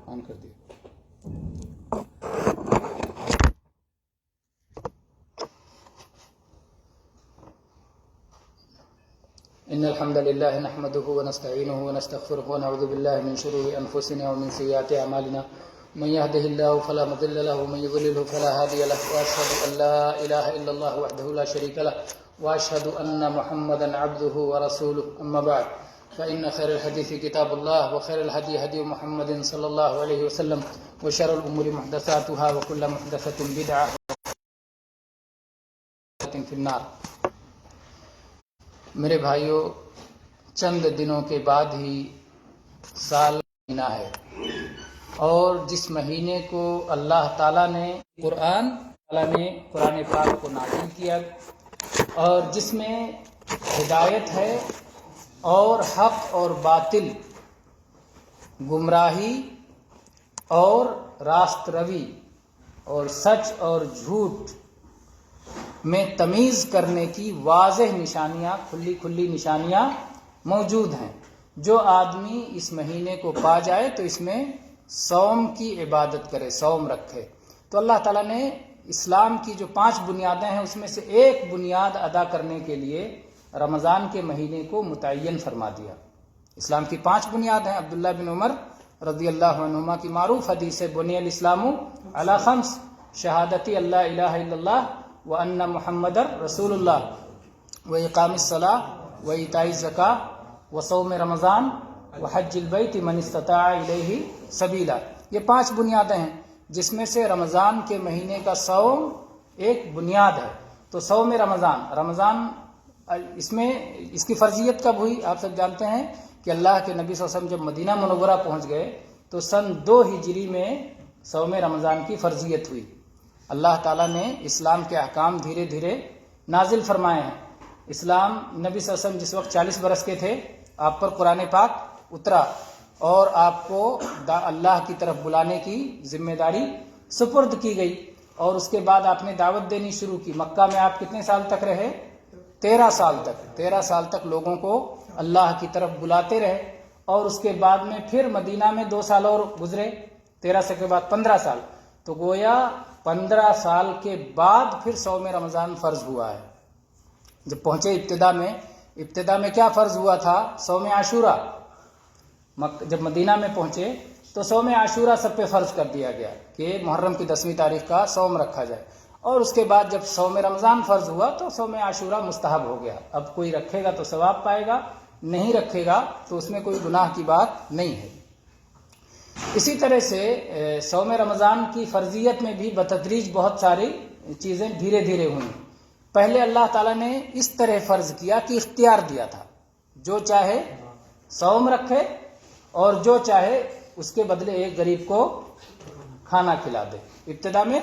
آن کر دیا. إن الحمد لله نحمده ونستعينه ونستغفره ونعوذ بالله من شرور أنفسنا ومن سيئات أعمالنا من يهده الله فلا مضل له ومن يضلل فلا هادي له وأشهد أن لا إله إلا الله وحده لا شريك له وأشهد أن محمدا عبده ورسوله. أما بعد فإن خير الحديث كتاب الله وخير الهدي هدي محمد صلى الله عليه وسلم وشر الأمور محدثاتها وكل محدثة بدعة في النار. میرے بھائیوں، چند دنوں کے بعد ہی سال مہینہ ہے، اور جس مہینے کو اللہ تعالیٰ نے قرآن پاک کو نازل کیا، اور جس میں ہدایت ہے اور حق اور باطل، گمراہی اور راست روی اور سچ اور جھوٹ میں تمیز کرنے کی واضح نشانیاں، کھلی نشانیاں موجود ہیں. جو آدمی اس مہینے کو پا جائے تو اس میں صوم کی عبادت کرے، صوم رکھے. تو اللہ تعالیٰ نے اسلام کی جو 5 بنیادیں ہیں اس میں سے ایک بنیاد ادا کرنے کے لیے رمضان کے مہینے کو متعین فرما دیا. اسلام کی 5 بنیاد ہیں. عبداللہ بن عمر رضی اللہ عنہما کی معروف حدیث ہے، بنی الاسلام علی 5 شہادتی اللہ الہ الا اللہ وَأَنَّ مُحَمَّدًا رسول اللہ وَإِقَامِ الصَّلَاةِ وَإِيتَاءِ الزَّكَاةِ وَصَوْمِ رمضان وَحَجِّ الْبَيْتِ مَنِ اسْتَطَاعَ إِلَيْهِ سَبِيلًا. یہ 5 بنیادیں ہیں جس میں سے رمضان کے مہینے کا صوم ایک بنیاد ہے. تو صوم رمضان اس کی فرضیت کب ہوئی؟ آپ سب جانتے ہیں کہ اللہ کے نبی صلی اللہ علیہ وسلم جب مدینہ منورہ پہنچ گئے تو سن 2 ہجری میں صوم رمضان کی فرضیت ہوئی. اللہ تعالیٰ نے اسلام کے احکام دھیرے دھیرے نازل فرمائے ہیں. اسلام نبی صلی اللہ علیہ وسلم جس وقت 40 برس کے تھے، آپ پر قرآن پاک اترا اور آپ کو اللہ کی طرف بلانے کی ذمہ داری سپرد کی گئی، اور اس کے بعد آپ نے دعوت دینی شروع کی. مکہ میں آپ کتنے سال تک رہے؟ 13 سال تک. 13 سال تک لوگوں کو اللہ کی طرف بلاتے رہے، اور اس کے بعد میں پھر مدینہ میں 2 سال اور گزرے، 13 سے کے بعد 15 سال. تو گویا 15 سال کے بعد پھر صوم رمضان فرض ہوا ہے. جب پہنچے ابتدا میں کیا فرض ہوا تھا؟ صوم عاشورہ. جب مدینہ میں پہنچے تو صوم عاشورہ سب پہ فرض کر دیا گیا کہ محرم کی 10ویں تاریخ کا صوم رکھا جائے. اور اس کے بعد جب صوم رمضان فرض ہوا تو صوم عاشورہ مستحب ہو گیا. اب کوئی رکھے گا تو ثواب پائے گا، نہیں رکھے گا تو اس میں کوئی گناہ کی بات نہیں ہے. اسی طرح سے صوم رمضان کی فرضیت میں بھی بتدریج بہت ساری چیزیں دھیرے دھیرے ہوئیں. پہلے اللہ تعالیٰ نے اس طرح فرض کیا کہ اختیار دیا تھا، جو چاہے صوم رکھے اور جو چاہے اس کے بدلے ایک غریب کو کھانا کھلا دے. ابتدا میں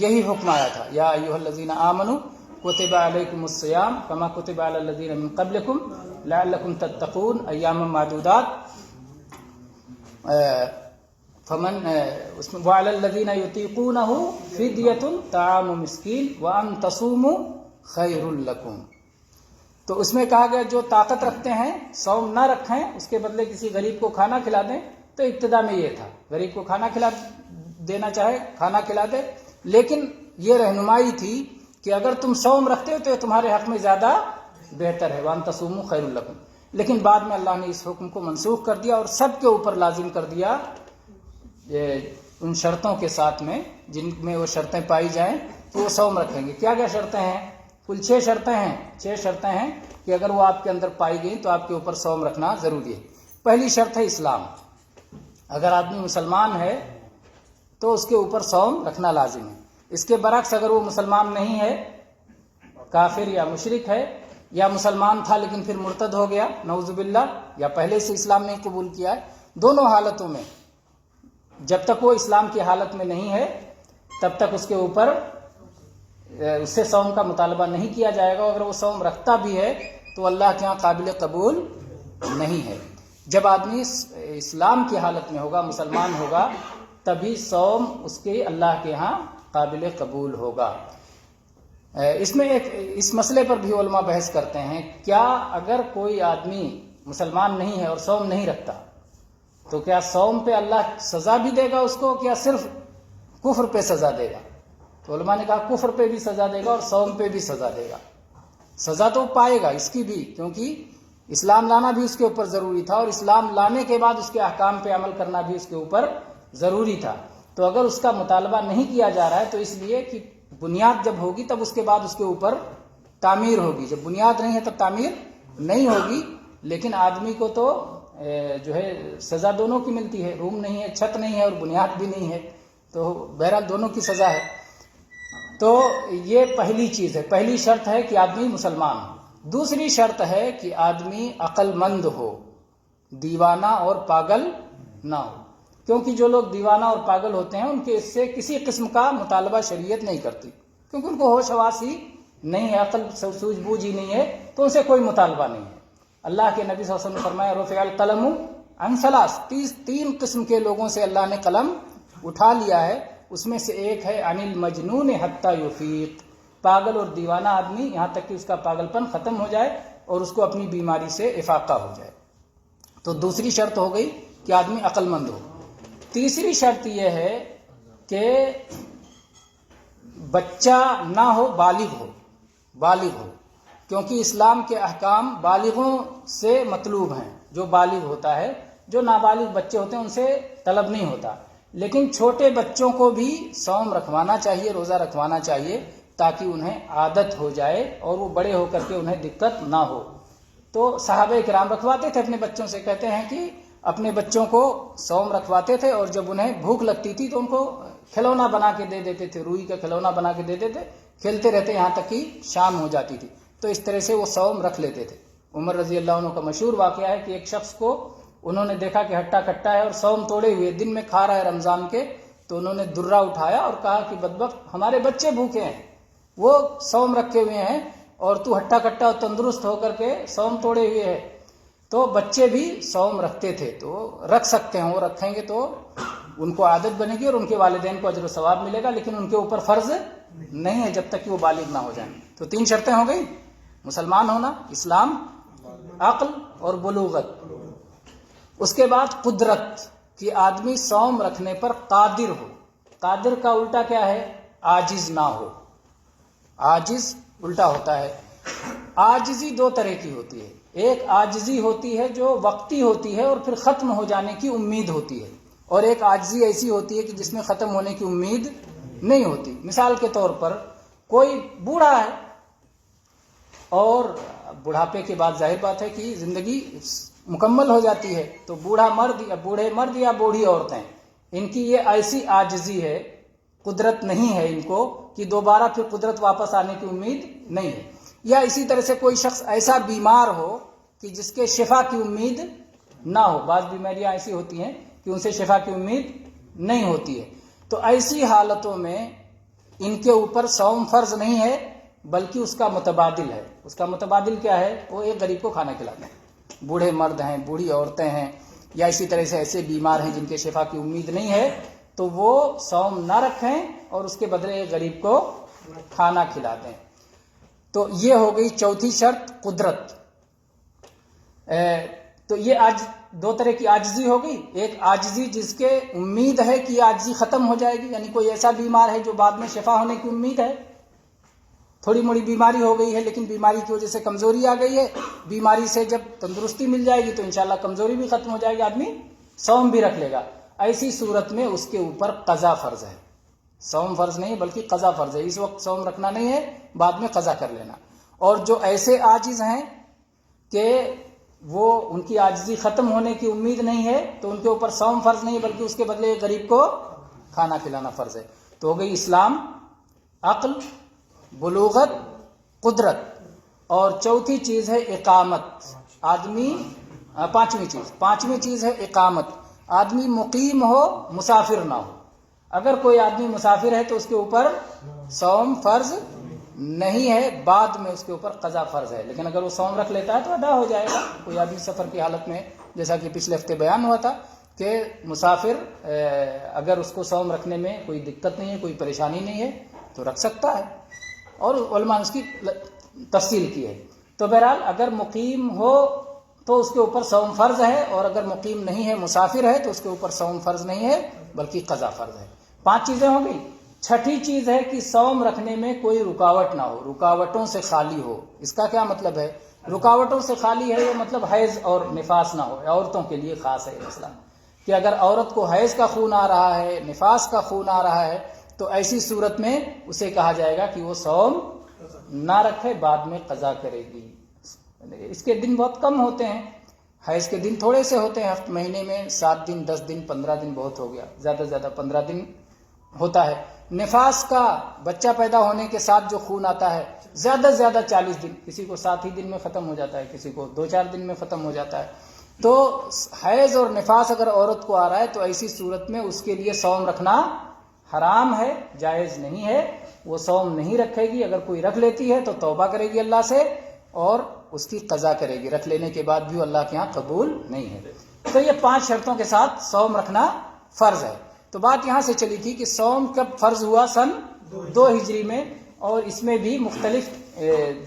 یہی حکم آیا تھا، یا ایھا الذین آمنوا کتب علیکم الصیام کما کتب علی الذین من قبلکم لعلکم تتقون ایاما معدودات فمن وعلی الذین یطیقونہ فدیۃ طعام مسکین وان تصوموا خیر لکم. تو اس میں کہا گیا جو طاقت رکھتے ہیں صوم نہ رکھیں، اس کے بدلے کسی غریب کو کھانا کھلا دیں. تو ابتدا میں یہ تھا، غریب کو کھانا کھلا دینا چاہے کھانا کھلا دے، لیکن یہ رہنمائی تھی کہ اگر تم صوم رکھتے ہو تو تمہارے حق میں زیادہ بہتر ہے، وان تصوموا خیر لکم. لیکن بعد میں اللہ نے اس حکم کو منسوخ کر دیا اور سب کے اوپر لازم کر دیا ان شرطوں کے ساتھ میں، جن میں وہ شرطیں پائی جائیں تو وہ صوم رکھیں گے. کیا شرطیں ہیں؟ کل 6 شرطیں ہیں. 6 شرطیں ہیں کہ اگر وہ آپ کے اندر پائی گئیں تو آپ کے اوپر صوم رکھنا ضروری ہے. پہلی شرط ہے اسلام. اگر آدمی مسلمان ہے تو اس کے اوپر صوم رکھنا لازم ہے. اس کے برعکس اگر وہ مسلمان نہیں ہے، کافر یا مشرک ہے، یا مسلمان تھا لیکن پھر مرتد ہو گیا نعوذ باللہ، یا پہلے سے اسلام نہیں قبول کیا ہے، دونوں حالتوں میں جب تک وہ اسلام کی حالت میں نہیں ہے تب تک اس کے اوپر اس سے صوم کا مطالبہ نہیں کیا جائے گا. اگر وہ صوم رکھتا بھی ہے تو اللہ کے ہاں قابل قبول نہیں ہے. جب آدمی اسلام کی حالت میں ہوگا، مسلمان ہوگا، تبھی صوم اس کے اللہ کے ہاں قابل قبول ہوگا. اس میں اس مسئلے پر بھی علماء بحث کرتے ہیں، کیا اگر کوئی آدمی مسلمان نہیں ہے اور صوم نہیں رکھتا، تو کیا صوم پہ اللہ سزا بھی دے گا اس کو، کیا صرف کفر پہ سزا دے گا؟ تو علماء نے کہا کفر پہ بھی سزا دے گا اور صوم پہ بھی سزا دے گا. سزا تو پائے گا اس کی بھی، کیونکہ اسلام لانا بھی اس کے اوپر ضروری تھا، اور اسلام لانے کے بعد اس کے احکام پہ عمل کرنا بھی اس کے اوپر ضروری تھا. تو اگر اس کا مطالبہ نہیں کیا جا رہا ہے تو اس لیے کہ بنیاد جب ہوگی تب اس کے بعد اس کے اوپر تعمیر ہوگی. جب بنیاد نہیں ہے تب تعمیر نہیں ہوگی. لیکن آدمی کو تو جو ہے سزا دونوں کی ملتی ہے، روم نہیں ہے، چھت نہیں ہے اور بنیاد بھی نہیں ہے، تو بہرحال دونوں کی سزا ہے. تو یہ پہلی چیز ہے، پہلی شرط ہے کہ آدمی مسلمان ہو. دوسری شرط ہے کہ آدمی عقل مند ہو، دیوانہ اور پاگل نہ ہو. کیونکہ جو لوگ دیوانہ اور پاگل ہوتے ہیں ان کے اس سے کسی قسم کا مطالبہ شریعت نہیں کرتی، کیونکہ ان کو ہوش حواس ہی نہیں ہے، عقل سوجھ بوجھ ہی نہیں ہے، تو ان سے کوئی مطالبہ نہیں ہے. اللہ کے نبی صلی اللہ علیہ وسلم نے فرمایا رفع القلم عن ثلاث، تین قسم کے لوگوں سے اللہ نے قلم اٹھا لیا ہے. اس میں سے ایک ہے عن المجنون حتی یفیق، پاگل اور دیوانہ آدمی یہاں تک کہ اس کا پاگل پن ختم ہو جائے اور اس کو اپنی بیماری سے افاقہ ہو جائے. تو دوسری شرط ہو گئی کہ آدمی عقل مند ہو. تیسری شرط یہ ہے کہ بچہ نہ ہو، بالغ ہو، کیونکہ اسلام کے احکام بالغوں سے مطلوب ہیں. جو بالغ ہوتا ہے، جو نابالغ بچے ہوتے ہیں ان سے طلب نہیں ہوتا. لیکن چھوٹے بچوں کو بھی صوم رکھوانا چاہیے، روزہ رکھوانا چاہیے، تاکہ انہیں عادت ہو جائے اور وہ بڑے ہو کر کے انہیں دقت نہ ہو. تو صحابہ کرام رکھواتے تھے اپنے بچوں سے. کہتے ہیں کہ اپنے بچوں کو صوم رکھواتے تھے اور جب انہیں بھوک لگتی تھی تو ان کو کھلونا بنا کے دے دیتے تھے، روئی کا کھلونا بنا کے دے دیتے، کھیلتے رہتے یہاں تک کہ شام ہو جاتی تھی. تو اس طرح سے وہ صوم رکھ لیتے تھے. عمر رضی اللہ عنہ کا مشہور واقعہ ہے کہ ایک شخص کو انہوں نے دیکھا کہ ہٹا کٹا ہے اور صوم توڑے ہوئے دن میں کھا رہا ہے رمضان کے، تو انہوں نے درہ اٹھایا اور کہا کہ بدبخت، ہمارے بچے بھوکے ہیں، وہ صوم رکھے ہوئے ہیں اور تو ہٹا کٹا اور تندرست ہو کر کے صوم توڑے ہوئے ہے. تو بچے بھی صوم رکھتے تھے، تو رکھ سکتے ہیں، وہ رکھیں گے تو ان کو عادت بنے گی اور ان کے والدین کو اجر و ثواب ملے گا، لیکن ان کے اوپر فرض نہیں ہے جب تک کہ وہ بالغ نہ ہو جائیں. تو 3 شرطیں ہو گئی: مسلمان ہونا، اسلام، عقل اور بلوغت. اس کے بعد قدرت، کہ آدمی صوم رکھنے پر قادر ہو. قادر کا الٹا کیا ہے؟ عاجز نہ ہو. عاجز الٹا ہوتا ہے. عاجزی 2 طرح کی ہوتی ہے. ایک عاجزی ہوتی ہے جو وقتی ہوتی ہے اور پھر ختم ہو جانے کی امید ہوتی ہے، اور ایک عاجزی ایسی ہوتی ہے کہ جس میں ختم ہونے کی امید نہیں ہوتی. مثال کے طور پر کوئی بوڑھا ہے اور بڑھاپے کے بعد ظاہر بات ہے کہ زندگی مکمل ہو جاتی ہے، تو بوڑھے مرد یا بوڑھی عورتیں، ان کی یہ ایسی عاجزی ہے، قدرت نہیں ہے ان کو کہ دوبارہ پھر قدرت واپس آنے کی امید نہیں ہے. یا اسی طرح سے کوئی شخص ایسا بیمار ہو کہ جس کے شفا کی امید نہ ہو. بعض بیماریاں ایسی ہوتی ہیں کہ ان سے شفا کی امید نہیں ہوتی ہے. تو ایسی حالتوں میں ان کے اوپر صوم فرض نہیں ہے، بلکہ اس کا متبادل ہے. اس کا متبادل کیا ہے؟ وہ ایک غریب کو کھانا کھلاتے ہیں. بوڑھے مرد ہیں، بوڑھی عورتیں ہیں، یا اسی طرح سے ایسے بیمار ہیں جن کے شفا کی امید نہیں ہے، تو وہ صوم نہ رکھیں اور اس کے بدلے ایک غریب کو کھانا کھلا دیں. تو یہ ہو گئی چوتھی شرط، قدرت. تو یہ آج 2 طرح کی عاجزی ہو گئی. ایک عاجزی جس کے امید ہے کہ یہ عاجزی ختم ہو جائے گی، یعنی کوئی ایسا بیمار ہے جو بعد میں شفا ہونے کی امید ہے، تھوڑی موڑی بیماری ہو گئی ہے لیکن بیماری کی وجہ سے کمزوری آ گئی ہے، بیماری سے جب تندرستی مل جائے گی تو انشاءاللہ کمزوری بھی ختم ہو جائے گی، آدمی صوم بھی رکھ لے گا. ایسی صورت میں اس کے اوپر قضا فرض ہے. صوم فرض نہیں بلکہ قضا فرض ہے. اس وقت صوم رکھنا نہیں ہے، بعد میں قضا کر لینا. اور جو ایسے عاجز ہیں کہ وہ ان کی عاجزی ختم ہونے کی امید نہیں ہے، تو ان کے اوپر صوم فرض نہیں بلکہ اس کے بدلے غریب کو کھانا کھلانا فرض ہے. تو ہو گئی اسلام، عقل، بلوغت، قدرت. اور چوتھی چیز ہے اقامت. آدمی پانچویں چیز ہے اقامت. آدمی مقیم ہو، مسافر نہ ہو. اگر کوئی آدمی مسافر ہے تو اس کے اوپر صوم فرض نہیں ہے، بعد میں اس کے اوپر قضا فرض ہے. لیکن اگر وہ صوم رکھ لیتا ہے تو ادا ہو جائے گا. کوئی آدمی سفر کی حالت میں، جیسا کہ پچھلے ہفتے بیان ہوا تھا کہ مسافر اگر اس کو صوم رکھنے میں کوئی دقت نہیں ہے، کوئی پریشانی نہیں ہے تو رکھ سکتا ہے، اور علماء نے اس کی تفصیل کی ہے. تو بہرحال اگر مقیم ہو تو اس کے اوپر صوم فرض ہے، اور اگر مقیم نہیں ہے مسافر ہے تو اس کے اوپر صوم فرض نہیں ہے بلکہ قضا فرض ہے۔ 5 چیزیں ہو گئی۔ چھٹی چیز ہے کہ صوم رکھنے میں کوئی رکاوٹ نہ ہو، رکاوٹوں سے خالی ہو۔ اس کا کیا مطلب ہے؟ رکاوٹوں سے خالی ہے یہ مطلب حیض اور نفاس نہ ہو۔ عورتوں کے لیے خاص ہے یہ مسئلہ کہ اگر عورت کو حیض کا خون آ رہا ہے، نفاس کا خون آ رہا ہے، تو ایسی صورت میں اسے کہا جائے گا کہ وہ صوم نہ رکھے، بعد میں قضا کرے گی۔ اس کے دن بہت کم ہوتے ہیں، حیض کے دن تھوڑے سے ہوتے ہیں، مہینے میں 7 دن 10 دن 15 دن بہت ہو گیا، زیادہ سے زیادہ 15 دن ہوتا ہے۔ نفاس کا بچہ پیدا ہونے کے ساتھ جو خون آتا ہے زیادہ سے زیادہ 40 دن، کسی کو 7 ہی دن میں ختم ہو جاتا ہے، کسی کو 2-4 دن میں ختم ہو جاتا ہے۔ تو حیض اور نفاس اگر عورت کو آ رہا ہے تو ایسی صورت میں اس کے لیے صوم رکھنا حرام ہے، جائز نہیں ہے، وہ صوم نہیں رکھے گی۔ اگر کوئی رکھ لیتی ہے تو توبہ کرے گی اللہ سے اور اس کی قضا کرے گی، رکھ لینے کے بعد بھی اللہ کے ہاں قبول نہیں ہے۔ تو یہ 5 شرطوں کے ساتھ صوم رکھنا فرض ہے۔ تو بات یہاں سے چلی تھی کہ صوم کب فرض ہوا؟ سن 2 ہجری میں، اور اس میں بھی مختلف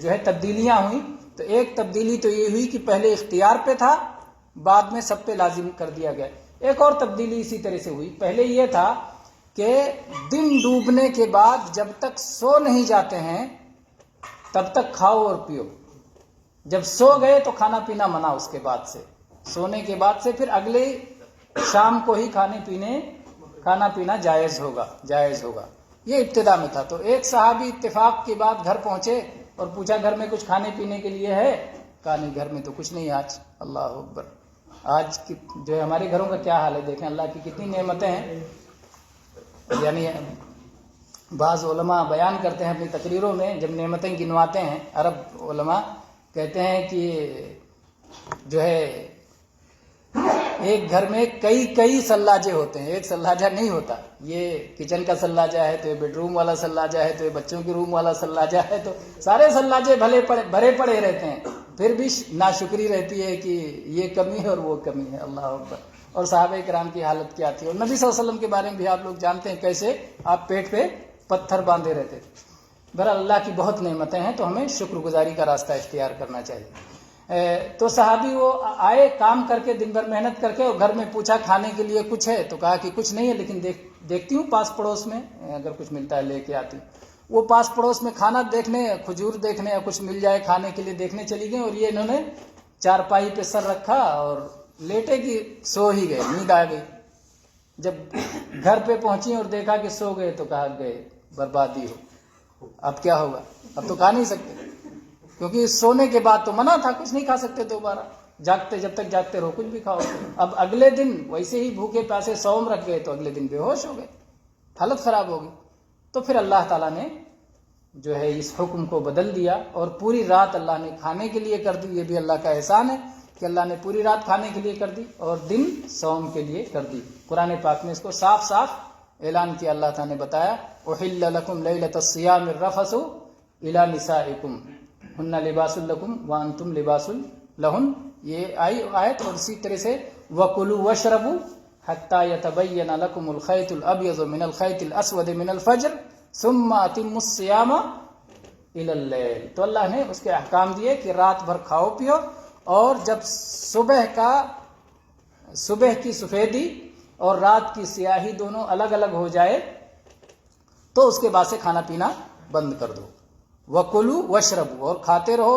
جو ہے تبدیلیاں ہوئیں۔ تو ایک تبدیلی تو یہ ہوئی کہ پہلے اختیار پہ تھا، بعد میں سب پہ لازم کر دیا گیا۔ ایک اور تبدیلی اسی طرح سے ہوئی، پہلے یہ تھا کہ دن ڈوبنے کے بعد جب تک سو نہیں جاتے ہیں تب تک کھاؤ اور پیو، جب سو گئے تو کھانا پینا منع، اس کے بعد سے سونے کے بعد سے پھر اگلے شام کو ہی کھانا پینا جائز ہوگا۔ یہ ابتدا میں تھا۔ تو ایک صحابی اتفاق کے بعد گھر پہنچے اور پوچھا گھر میں کچھ کھانے پینے کے لیے ہے؟ کہا نہیں، گھر میں تو کچھ نہیں آج۔ اللہ اکبر! آج جو ہے ہمارے گھروں کا کیا حال ہے، دیکھیں اللہ کی کتنی نعمتیں ہیں۔ یعنی بعض علماء بیان کرتے ہیں اپنی تقریروں میں، جب نعمتیں گنواتے ہیں، عرب علماء کہتے ہیں کہ جو ہے ایک گھر میں کئی سلاجے ہوتے ہیں، ایک سلاجہ نہیں ہوتا۔ یہ کچن کا سلاجہ ہے تو یہ بیڈ روم والا سلاجہ ہے تو یہ بچوں کے روم والا سلاجہ ہے، تو سارے سلاجے بھرے پڑے رہتے ہیں، پھر بھی ناشکری رہتی ہے کہ یہ کمی ہے اور وہ کمی ہے۔ اللہ اکبر! اور صحابہ کرام کی حالت کیا تھی، اور نبی صلی اللہ علیہ وسلم کے بارے میں بھی آپ لوگ جانتے ہیں کیسے آپ پیٹ پہ پتھر باندھے رہتے تھے۔ بہرحال اللہ کی بہت نعمتیں ہیں تو ہمیں شکر گزاری کا راستہ اختیار کرنا چاہیے۔ تو صحابی وہ آئے کام کر کے، دن بھر محنت کر کے، اور گھر میں پوچھا کھانے کے لیے کچھ ہے؟ تو کہا کہ کچھ نہیں ہے، لیکن دیکھتی ہوں پاس پڑوس میں اگر کچھ ملتا ہے لے کے آتی ہوں۔ وہ پاس پڑوس میں کھانا دیکھنے، کھجور دیکھنے یا کچھ مل جائے کھانے کے لیے دیکھنے چلی گئی، اور یہ انہوں نے چارپائی پہ سر رکھا اور لیٹے کہ سو ہی گئے، نیند آ گئی۔ جب گھر پہ پہنچی اور دیکھا کہ سو گئے تو کہا گئے بربادی ہو، اب کیا ہوگا؟ اب تو کھا نہیں سکتے، کیونکہ سونے کے بعد تو منع تھا، کچھ نہیں کھا سکتے دوبارہ، جب تک جاگتے رہو کچھ بھی کھاؤ۔ اب اگلے دن ویسے ہی بھوکے پیاسے صوم رکھ گئے تو اگلے دن بے ہوش ہو گئے، حالت خراب ہوگی۔ تو پھر اللہ تعالیٰ نے جو ہے اس حکم کو بدل دیا، اور پوری رات اللہ نے کھانے کے لیے کر دی۔ یہ بھی اللہ کا احسان ہے کہ اللہ نے پوری رات کھانے کے لیے کر دی اور دن صوم کے لیے کر دی۔ قرآن پاک میں اس کو صاف اعلان کیا، اللہ تعالیٰ نے بتایا احل لکم لیلۃ الصیام الرفث الی نسائکم ہن لباس لکم وانتم لباس لہن، یہ آیت۔ اور اسی طرح سے وکلوا واشربوا حتی یتبین لکم الخیط الابیض من الخیط الاسود من الفجر ثم اتموا الصیام الی اللیل۔ تو اللہ نے اس کے احکام دیے کہ رات بھر کھاؤ پیو، اور جب صبح کی سفیدی اور رات کی سیاہی دونوں الگ الگ ہو جائے تو اس کے بعد سے کھانا پینا بند کر دو۔ وَكُلُوا وَاشْرَبُوا، اور کھاتے رہو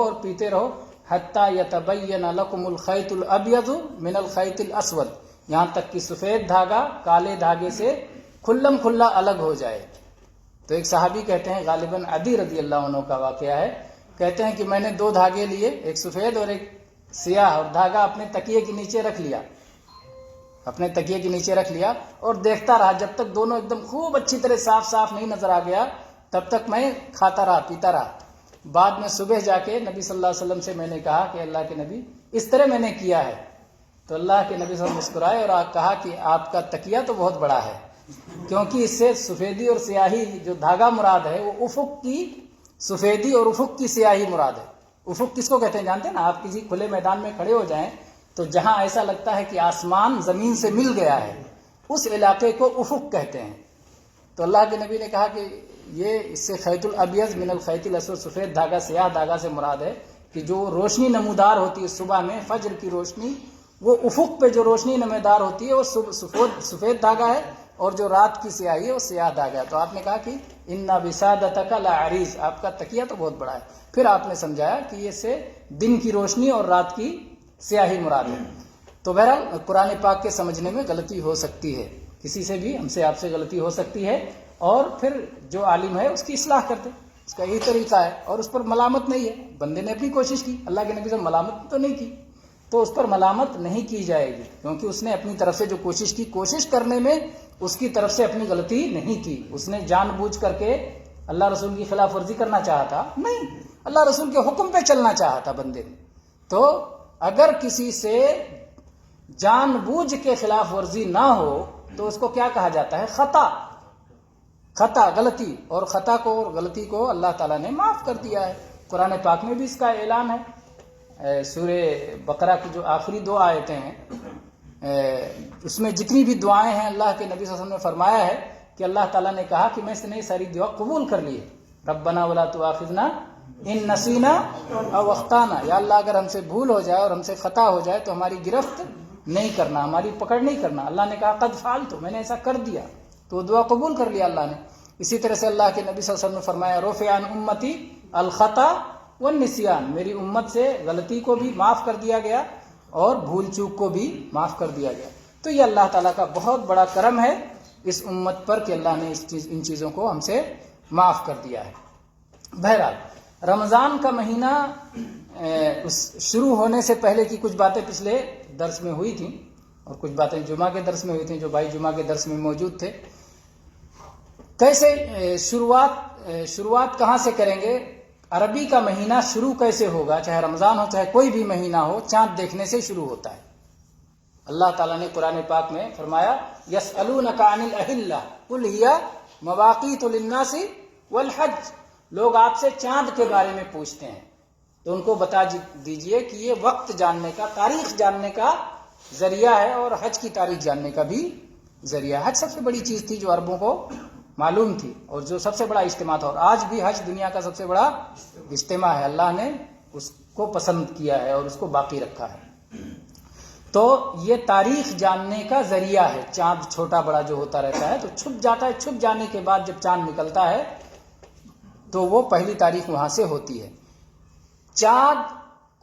اور پیتے رہو حَتَّى يَتَبَيَّنَ لَكُمُ الْخَيْطُ الْأَبْيَضُ مِنَ الْخَيْطِ الْأَسْوَدِ، یہاں تک کہ سفید دھاگا کالے دھاگے سے کھلم کھلا الگ ہو جائے۔ تو ایک صحابی کہتے ہیں، غالباً عدی رضی اللہ عنہ کا واقعہ ہے، کہتے ہیں کہ میں نے 2 دھاگے لیے، ایک سفید اور ایک سیاہ، اور دھاگا اپنے تکیے کے نیچے رکھ لیا اور دیکھتا رہا جب تک دونوں ایک دم خوب اچھی طرح صاف نہیں نظر آ گیا، تب تک میں کھاتا رہا پیتا رہا۔ بعد میں صبح جا کے نبی صلی اللہ علیہ وسلم سے میں نے کہا کہ اللہ کے نبی اس طرح میں نے کیا ہے، تو اللہ کے نبی صلی اللہ علیہ وسلم مسکرائے اور کہا کہ آپ کا تکیہ تو بہت بڑا ہے، کیونکہ اس سے سفیدی اور سیاہی جو دھاگا مراد ہے وہ افق کی سفیدی اور افق کی سیاہی مراد ہے۔ افق کس کو کہتے ہیں جانتے ہیں نا؟ آپ کسی کھلے میدان میں کھڑے ہو جائیں تو جہاں ایسا لگتا ہے کہ آسمان زمین سے مل گیا ہے، اس علاقے کو افق کہتے ہیں۔ تو اللہ کے نبی نے کہا کہ یہ اس سے خیط الابیض من الخیط الاسود، سفید دھاگا سیاہ دھاگا سے مراد ہے کہ جو روشنی نمودار ہوتی ہے صبح میں، فجر کی روشنی، وہ افق پہ جو روشنی نمودار ہوتی ہے وہ سفید دھاگا ہے، اور جو رات کی سیاہی ہے وہ سیاہ دھاگا ہے۔ تو آپ نے کہا کہ ان وسادتک لعریض، آپ کا تکیہ تو بہت بڑا ہے۔ پھر آپ نے سمجھایا کہ یہ سے دن کی روشنی اور رات کی سیاہی مراد ہے۔ تو بہرحال قرآن پاک کے سمجھنے میں غلطی ہو سکتی ہے، کسی سے بھی، ہم سے آپ سے غلطی ہو سکتی ہے، اور پھر جو عالم ہے اس کی اصلاح کرتے، اس کا یہی طریقہ ہے، اور اس پر ملامت نہیں ہے۔ بندے نے اپنی کوشش کی، اللہ کے نبی سے ملامت تو نہیں کی، تو اس پر ملامت نہیں کی جائے گی، کیونکہ اس نے اپنی طرف سے جو کوشش کی، کوشش کرنے میں اس کی طرف سے اپنی غلطی نہیں کی۔ اس نے جان بوجھ کر کے اللہ رسول کی خلاف ورزی کرنا چاہا تھا؟ نہیں، اللہ رسول کے حکم پہ چلنا چاہا تھا بندے نے۔ تو اگر کسی سے جان بوجھ کے خلاف ورزی نہ ہو تو اس کو کیا کہا جاتا ہے؟ خطا، غلطی، اور خطا کو اور غلطی کو اللہ تعالیٰ نے معاف کر دیا ہے۔ قرآن پاک میں بھی اس کا اعلان ہے۔ سورہ بقرہ کی جو آخری 2 آیتیں ہیں، اس میں جتنی بھی دعائیں ہیں، اللہ کے نبی صلی اللہ علیہ وسلم نے فرمایا ہے کہ اللہ تعالیٰ نے کہا کہ میں اس نے یہ ساری دعا قبول کر لی ہے۔ ربنا ولا تؤاخذنا ان نسینا او اخطانا، یا اللہ اگر ہم سے بھول ہو جائے اور ہم سے خطا ہو جائے تو ہماری گرفت نہیں کرنا، ہماری پکڑ نہیں کرنا۔ اللہ نے کہا قد فعلت، میں نے ایسا کر دیا، تو دعا قبول کر لیا اللہ نے۔ اسی طرح سے اللہ کے نبی صلی اللہ علیہ وسلم نے فرمایا رفع عن امتی الخطا والنسیان، میری امت سے غلطی کو بھی معاف کر دیا گیا اور بھول چوک کو بھی معاف کر دیا گیا۔ تو یہ اللہ تعالیٰ کا بہت بڑا کرم ہے اس امت پر کہ اللہ نے ان چیزوں کو ہم سے معاف کر دیا ہے۔ بہرحال رمضان کا مہینہ شروع ہونے سے پہلے کی کچھ باتیں پچھلے درس میں ہوئی تھیں، اور کچھ باتیں جمعہ کے درس میں ہوئی تھیں، جو بھائی جمعہ کے درس میں موجود تھے۔ کیسے شروعات کہاں سے کریں گے؟ عربی کا مہینہ شروع کیسے ہوگا؟ چاہے رمضان ہو چاہے کوئی بھی مہینہ ہو، چاند دیکھنے سے شروع ہوتا ہے۔ اللہ تعالیٰ نے قرآن پاک میں فرمایا یسألونک عن الاہلہ قل ہی مواقیت للناس والحج، لوگ آپ سے چاند کے بارے میں پوچھتے ہیں تو ان کو بتا دیجئے کہ یہ وقت جاننے کا، تاریخ جاننے کا ذریعہ ہے، اور حج کی تاریخ جاننے کا بھی ذریعہ ہے۔ حج سب سے بڑی چیز تھی جو عربوں کو معلوم تھی، اور جو سب سے بڑا اجتماع تھا، اور آج بھی حج دنیا کا سب سے بڑا اجتماع ہے۔ اللہ نے اس کو پسند کیا ہے اور اس کو باقی رکھا ہے۔ تو یہ تاریخ جاننے کا ذریعہ ہے۔ چاند چھوٹا بڑا جو ہوتا رہتا ہے تو چھپ جاتا ہے، چھپ جانے کے بعد جب چاند نکلتا ہے تو وہ پہلی تاریخ وہاں سے ہوتی ہے۔ چاند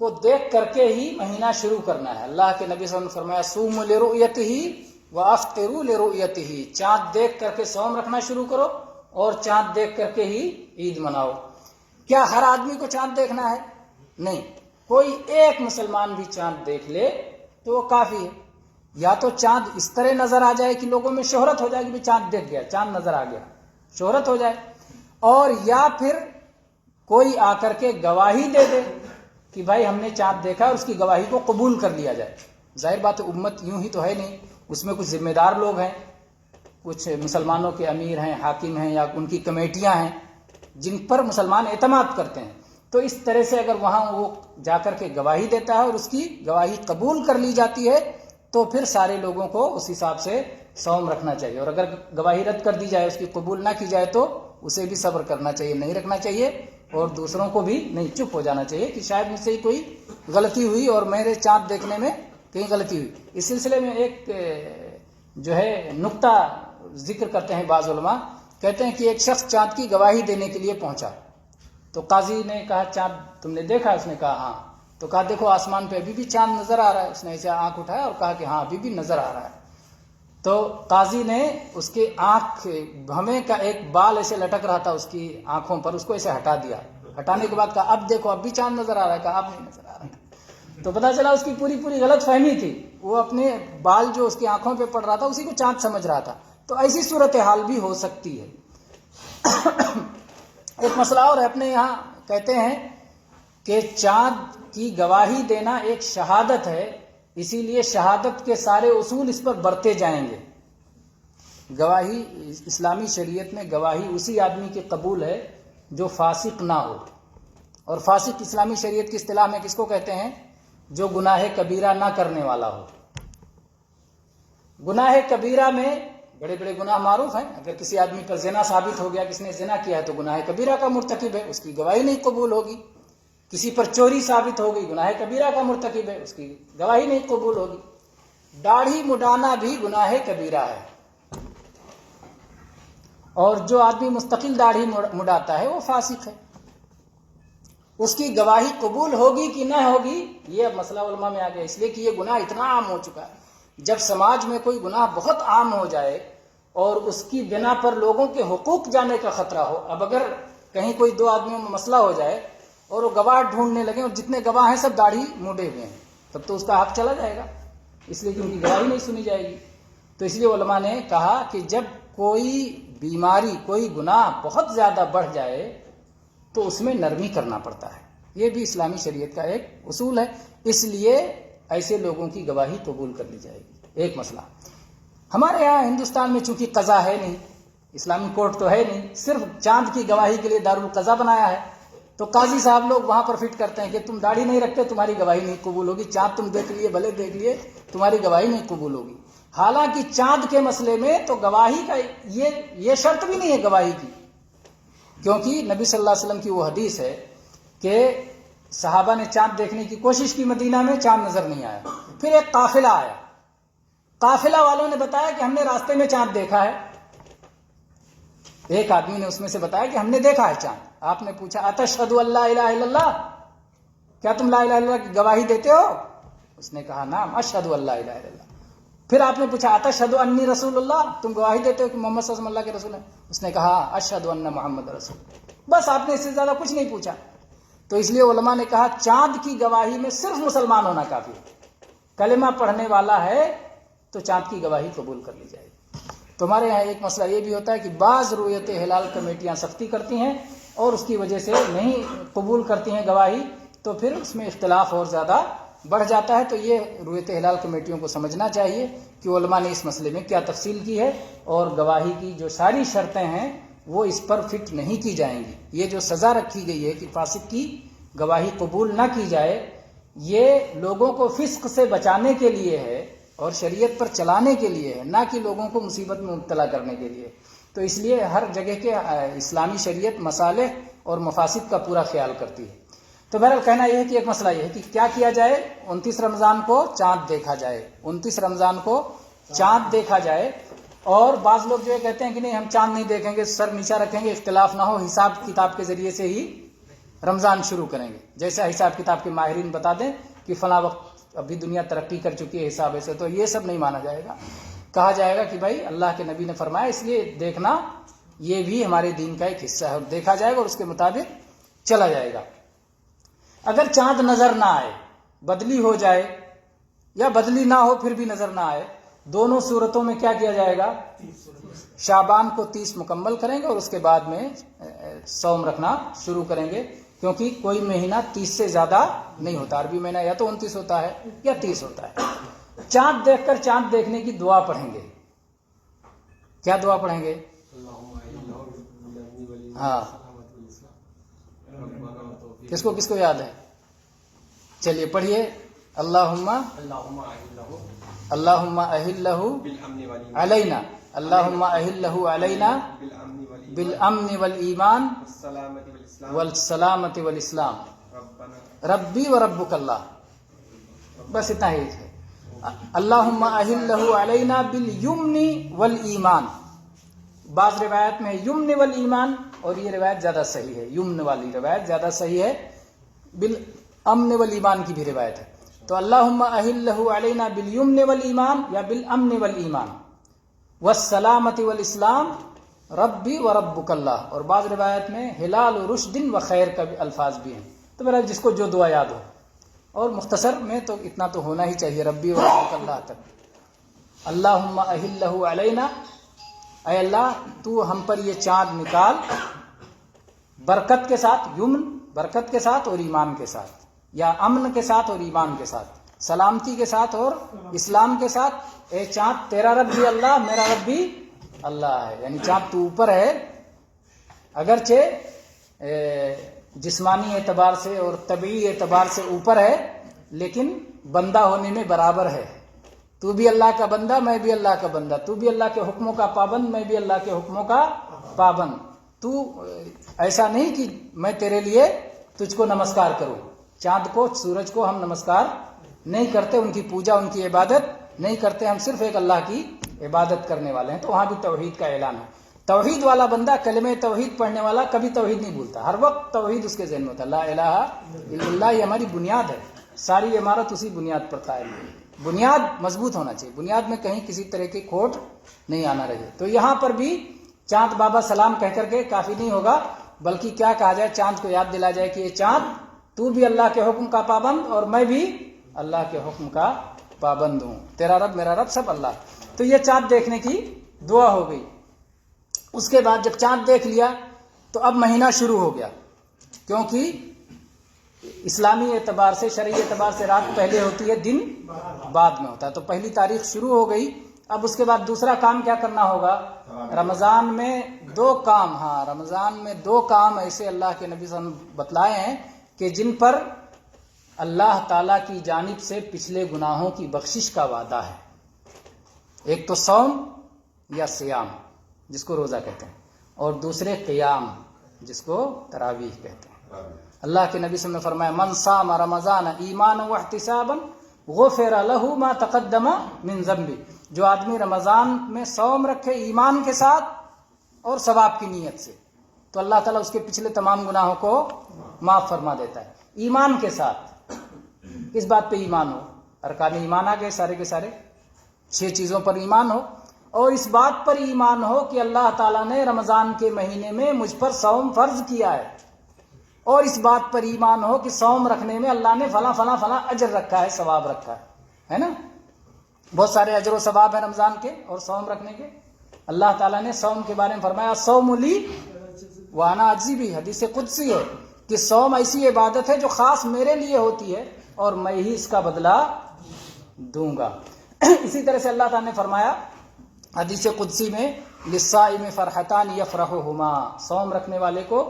کو دیکھ کر کے ہی مہینہ شروع کرنا ہے۔ اللہ کے نبی صلی اللہ علیہ وسلم نے فرمایا صوموا لرؤیتہ وافطروا لرؤیتہ، چاند دیکھ کر کے صوم رکھنا شروع کرو اور چاند دیکھ کر کے ہی عید مناؤ۔ کیا ہر آدمی کو چاند دیکھنا ہے؟ نہیں، کوئی ایک مسلمان بھی چاند دیکھ لے تو وہ کافی ہے۔ یا تو چاند اس طرح نظر آ جائے کہ لوگوں میں شہرت ہو جائے کہ چاند دیکھ گیا، چاند نظر آ گیا، شہرت ہو جائے، اور یا پھر کوئی آ کر کے گواہی دے دے کہ بھائی ہم نے چاند دیکھا، اور اس کی گواہی کو قبول کر لیا جائے۔ ظاہر بات ہے امت یوں ہی تو ہے نہیں، اس میں کچھ ذمہ دار لوگ ہیں، کچھ مسلمانوں کے امیر ہیں، حاکم ہیں، یا ان کی کمیٹیاں ہیں جن پر مسلمان اعتماد کرتے ہیں۔ تو اس طرح سے اگر وہاں وہ جا کر کے گواہی دیتا ہے اور اس کی گواہی قبول کر لی جاتی ہے تو پھر سارے لوگوں کو اس حساب سے صوم رکھنا چاہیے، اور اگر گواہی رد کر دی جائے، اس کی قبول نہ کی جائے تو اسے بھی صبر کرنا چاہیے، نہیں رکھنا چاہیے، اور دوسروں کو بھی نہیں، چپ ہو جانا چاہیے کہ شاید مجھ سے ہی کوئی غلطی ہوئی اور میرے چاند دیکھنے میں کہیں غلطی ہوئی۔ اس سلسلے میں ایک جو ہے نقطہ ذکر کرتے ہیں بعض علماء، کہتے ہیں کہ ایک شخص چاند کی گواہی دینے کے لیے پہنچا تو قاضی نے کہا چاند تم نے دیکھا؟ اس نے کہا ہاں۔ تو کہا دیکھو آسمان پہ ابھی بھی چاند نظر آ رہا ہے۔ اس نے ایسے آنکھ اٹھایا اور کہا کہ ہاں ابھی بھی نظر آ رہا ہے۔ تو قاضی نے اس کے آنکھ بھویں کا ایک بال ایسے لٹک رہا تھا اس کی آنکھوں پر، اس کو ایسے ہٹا دیا۔ ہٹانے کے بعد کہا اب دیکھو اب بھی چاند نظر آ رہا ہے، کہا اب نہیں نظر آ رہا ہے۔ تو پتا چلا اس کی پوری غلط فہمی تھی، وہ اپنے بال جو اس کی آنکھوں پہ پڑ رہا تھا اسی کو چاند سمجھ رہا تھا۔ تو ایسی صورتحال بھی ہو سکتی ہے۔ ایک مسئلہ اور اپنے یہاں کہتے ہیں کہ چاند کی گواہی دینا ایک شہادت ہے، اسی لیے شہادت کے سارے اصول اس پر برتے جائیں گے۔ گواہی اسلامی شریعت میں گواہی اسی آدمی کی قبول ہے جو فاسق نہ ہو، اور فاسق اسلامی شریعت کی اصطلاح میں کس کو کہتے ہیں؟ جو گناہ کبیرہ نہ کرنے والا ہو۔ گناہ کبیرہ میں بڑے بڑے گناہ معروف ہیں، اگر کسی آدمی پر زنا ثابت ہو گیا، کس نے زنا کیا ہے تو گناہ کبیرہ کا مرتکب ہے، اس کی گواہی نہیں قبول ہوگی۔ کسی پر چوری ثابت ہو گئی، گناہ کبیرہ کا مرتکب ہے، اس کی گواہی نہیں قبول ہوگی۔ داڑھی مڈانا بھی گناہ کبیرہ ہے، اور جو آدمی مستقل داڑھی مڈاتا ہے وہ فاسق ہے، اس کی گواہی قبول ہوگی کہ نہ ہوگی یہ اب مسئلہ علماء میں آ گیا، اس لیے کہ یہ گناہ اتنا عام ہو چکا ہے۔ جب سماج میں کوئی گناہ بہت عام ہو جائے اور اس کی بنا پر لوگوں کے حقوق جانے کا خطرہ ہو، اب اگر کہیں کوئی دو آدمیوں میں مسئلہ ہو جائے اور وہ گواہ ڈھونڈنے لگے اور جتنے گواہ ہیں سب داڑھی موڑے ہوئے ہیں، تب تو اس کا حق چلا جائے گا، اس لیے کہ ان کی گواہی نہیں سنی جائے گی۔ تو اس لیے علماء نے کہا کہ جب کوئی بیماری، کوئی گناہ بہت زیادہ بڑھ جائے تو اس میں نرمی کرنا پڑتا ہے، یہ بھی اسلامی شریعت کا ایک اصول ہے، اس لیے ایسے لوگوں کی گواہی قبول کر لی جائے گی۔ ایک مسئلہ ہمارے یہاں ہندوستان میں چونکہ قضا ہے نہیں، اسلامی کورٹ تو ہے نہیں، صرف چاند کی گواہی کے لیے دارالقضا بنایا ہے، تو قاضی صاحب لوگ وہاں پر فٹ کرتے ہیں کہ تم داڑھی نہیں رکھتے تمہاری گواہی نہیں قبول ہوگی، چاند تم دیکھ لیے بھلے دیکھ لیے تمہاری گواہی نہیں قبول ہوگی۔ حالانکہ چاند کے مسئلے میں تو گواہی کا یہ شرط بھی نہیں ہے گواہی کی، کیونکہ نبی صلی اللہ علیہ وسلم کی وہ حدیث ہے کہ صحابہ نے چاند دیکھنے کی کوشش کی، مدینہ میں چاند نظر نہیں آیا، پھر ایک قافلہ آیا، قافلہ والوں نے بتایا کہ ہم نے راستے میں چاند دیکھا ہے، ایک آدمی نے اس میں سے بتایا کہ ہم نے دیکھا ہے چاند۔ آپ نے پوچھا اتشہد ان لا الہ الا اللہ، کیا تم لا الہ الا اللہ کی گواہی دیتے ہو؟ اس نے کہا نعم اشہد ان لا الہ الا اللہ۔ پھر آپ نے پوچھا اتشہد انی رسول اللہ، تم گواہی دیتے ہو کہ محمد صلی اللہ علیہ وسلم اللہ کے رسول ہیں؟ اس نے کہا اشہد ان محمد رسول۔ بس آپ نے اس سے زیادہ کچھ نہیں پوچھا۔ تو اس لیے علماء نے کہا چاند کی گواہی میں صرف مسلمان ہونا کافی ہے، کلمہ پڑھنے والا ہے تو چاند کی گواہی قبول کر لی جائے گی۔ تو ہمارے یہاں ایک مسئلہ یہ بھی ہوتا ہے کہ بعض رؤیت ہلال کمیٹیاں سختی کرتی ہیں اور اس کی وجہ سے نہیں قبول کرتی ہیں گواہی، تو پھر اس میں اختلاف اور زیادہ بڑھ جاتا ہے۔ تو یہ رؤیت ہلال کمیٹیوں کو سمجھنا چاہیے کہ علماء نے اس مسئلے میں کیا تفصیل کی ہے، اور گواہی کی جو ساری شرطیں ہیں وہ اس پر فٹ نہیں کی جائیں گی۔ یہ جو سزا رکھی گئی ہے کہ فاسق کی گواہی قبول نہ کی جائے، یہ لوگوں کو فسق سے بچانے کے لیے ہے اور شریعت پر چلانے کے لیے ہے، نہ کہ لوگوں کو مصیبت میں مبتلا کرنے کے لیے۔ تو اس لیے ہر جگہ کے اسلامی شریعت مصالح اور مفاسد کا پورا خیال کرتی ہے۔ تو بہرحال کہنا یہ ہے کہ ایک مسئلہ یہ ہے کہ کیا کیا جائے، 29 رمضان کو چاند دیکھا جائے، 29 رمضان کو چاند دیکھا جائے۔ اور بعض لوگ جو ہے کہتے ہیں کہ نہیں ہم چاند نہیں دیکھیں گے، سر نیچا رکھیں گے، اختلاف نہ ہو، حساب کتاب کے ذریعے سے ہی رمضان شروع کریں گے، جیسا حساب کتاب کے ماہرین بتا دیں کہ فلاں وقت ابھی دنیا ترقی کر چکی ہے حساب سے، تو یہ سب نہیں مانا جائے گا۔ کہا جائے گا کہ بھائی اللہ کے نبی نے فرمایا، اس لیے دیکھنا یہ بھی ہمارے دین کا ایک حصہ ہے، اور دیکھا جائے گا اور اس کے مطابق چلا جائے گا۔ اگر چاند نظر نہ آئے، بدلی ہو جائے یا بدلی نہ ہو پھر بھی نظر نہ آئے، دونوں صورتوں میں کیا کیا جائے گا؟ شعبان کو 30 مکمل کریں گے اور اس کے بعد میں صوم رکھنا شروع کریں گے، کیونکہ کوئی مہینہ 30 سے زیادہ نہیں ہوتا، عربی مہینہ یا تو 29 ہوتا ہے یا 30 ہوتا ہے۔ چاند دیکھ کر چاند دیکھنے کی دعا پڑھیں گے۔ کیا دعا پڑھیں گے؟ ہاں، کس کو یاد ہے؟ چلیے پڑھیے، اللہم اہلہ علینا، اللہم اہلہ علینا بالامن والایمان والسلامت والاسلام، ربی و ربک اللہ۔ بس اتنا ہی ہے۔ اللہم اہلہ علینا بالیمن والایمان، بعض روایت میں یمن والایمان، اور یہ روایت زیادہ صحیح ہے، یمن والی روایت زیادہ صحیح ہے، بالامن والایمان کی بھی روایت ہے۔ تو اللہم اہلہ علینا بالیمن والایمان یا بالامن والایمان والسلامت والاسلام، ربی و ربک اللہ، اور بعض روایت میں ہلال و رشد و خیر کا بھی الفاظ بھی ہیں۔ تو میرا جس کو جو دعا یاد ہو، اور مختصر میں تو اتنا تو ہونا ہی چاہیے، ربی و ربک اللہ تک۔ اللہم اہلہ علینا، اے اللہ تو ہم پر یہ چاند نکال، برکت کے ساتھ، یمن برکت کے ساتھ اور ایمان کے ساتھ، یا امن کے ساتھ اور ایمان کے ساتھ، سلامتی کے ساتھ اور اسلام کے ساتھ۔ اے چاند تیرا رب بھی اللہ، میرا رب بھی اللہ ہے، یعنی چاند تو اوپر ہے، اگرچہ جسمانی اعتبار سے اور طبعی اعتبار سے اوپر ہے، لیکن بندہ ہونے میں برابر ہے۔ تو بھی اللہ کا بندہ، میں بھی اللہ کا بندہ، تو بھی اللہ کے حکموں کا پابند، میں بھی اللہ کے حکموں کا پابند۔ تو ایسا نہیں کہ میں تیرے لیے تجھ کو نمسکار کروں. چاند کو سورج کو ہم نمسکار نہیں کرتے, ان کی پوجا ان کی عبادت نہیں کرتے, ہم صرف ایک اللہ کی عبادت کرنے والے ہیں. تو وہاں بھی توحید کا اعلان ہے. توحید والا بندہ, کلمہ توحید پڑھنے والا کبھی توحید نہیں بھولتا, ہر وقت توحید اس کے ذہن میں ہوتا ہے. لا الہ الا اللہ یہ ہماری بنیاد ہے, ساری عمارت اسی بنیاد پر قائم ہے. بنیاد مضبوط ہونا چاہیے, بنیاد میں کہیں کسی طرح کی کھوٹ نہیں آنا رہی. تو یہاں پر بھی چاند بابا سلام کہہ کر کے کافی نہیں ہوگا, بلکہ کیا کہا جائے, چاند کو یاد دلا جائے کہ یہ چاند تو بھی اللہ کے حکم کا پابند اور میں بھی اللہ کے حکم کا پابند ہوں, تیرا رب میرا رب سب اللہ. تو یہ چاند دیکھنے کی دعا ہو گئی. اس کے بعد جب چاند دیکھ لیا تو اب مہینہ شروع ہو گیا, کیونکہ اسلامی اعتبار سے, شرعی اعتبار سے رات پہلے ہوتی ہے, دن بعد میں ہوتا ہے. تو پہلی تاریخ شروع ہو گئی. اب اس کے بعد دوسرا کام کیا کرنا ہوگا, رمضان میں دو کام, رمضان میں دو کام ایسے اللہ کے نبی صلی اللہ علیہ وسلم بتلائے ہیں کہ جن پر اللہ تعالی کی جانب سے پچھلے گناہوں کی بخشش کا وعدہ ہے. ایک تو صوم یا سیام جس کو روزہ کہتے ہیں, اور دوسرے قیام جس کو تراویح کہتے ہیں. اللہ کے نبی صلی اللہ علیہ وسلم نے فرمایا من صام رمضان ایمانا واحتسابا غفر له ما تقدم من ذنبه. جو آدمی رمضان میں صوم رکھے ایمان کے ساتھ اور ثواب کی نیت سے, تو اللہ تعالیٰ اس کے پچھلے تمام گناہوں کو معاف فرما دیتا ہے. ایمان کے ساتھ, کس بات پہ ایمان ہو, ارکان ایمان آ گئے سارے کے سارے, 6 چیزوں پر ایمان ہو, اور اس بات پر ایمان ہو کہ اللہ تعالیٰ نے رمضان کے مہینے میں مجھ پر صوم فرض کیا ہے, اور اس بات پر ایمان ہو کہ صوم رکھنے میں اللہ نے فلاں فلاں فلاں اجر رکھا ہے, ثواب رکھا ہے نا. بہت سارے اجر و ثواب ہیں رمضان کے اور صوم رکھنے کے. اللہ تعالیٰ نے صوم کے بارے میں فرمایا صوم لی وانا اجزی بھی, حدیث قدسی ہے کہ صوم ایسی عبادت ہے جو خاص میرے لیے ہوتی ہے اور میں ہی اس کا بدلہ دوں گا. اسی طرح سے اللہ تعالیٰ نے فرمایا حدیث قدسی میں للصائم فرحتان یفرحہما, صوم رکھنے والے کو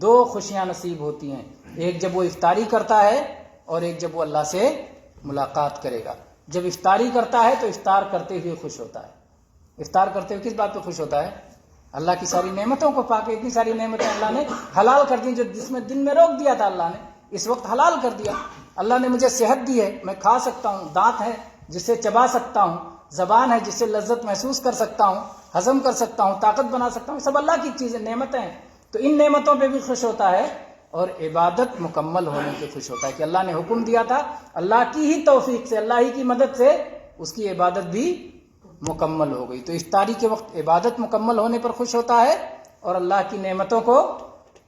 2 خوشیاں نصیب ہوتی ہیں, ایک جب وہ افطاری کرتا ہے اور ایک جب وہ اللہ سے ملاقات کرے گا. جب افطاری کرتا ہے تو افطار کرتے ہوئے خوش ہوتا ہے. افطار کرتے ہوئے کس بات پہ خوش ہوتا ہے, اللہ کی ساری نعمتوں کو پا کے. اتنی ساری نعمتیں اللہ نے حلال کر دی, جو جس میں دن میں روک دیا تھا اللہ نے اس وقت حلال کر دیا. اللہ نے مجھے صحت دی ہے, میں کھا سکتا ہوں, دانت ہے جس سے چبا سکتا ہوں, زبان ہے جس سے لذت محسوس کر سکتا ہوں, ہضم کر سکتا ہوں, طاقت بنا سکتا ہوں, سب اللہ کی چیزیں, نعمتیں ہیں. تو ان نعمتوں پہ بھی خوش ہوتا ہے, اور عبادت مکمل ہونے پہ خوش ہوتا ہے کہ اللہ نے حکم دیا تھا, اللہ کی ہی توفیق سے, اللہ ہی کی مدد سے اس کی عبادت بھی مکمل ہو گئی. تو افطاری کے وقت عبادت مکمل ہونے پر خوش ہوتا ہے اور اللہ کی نعمتوں کو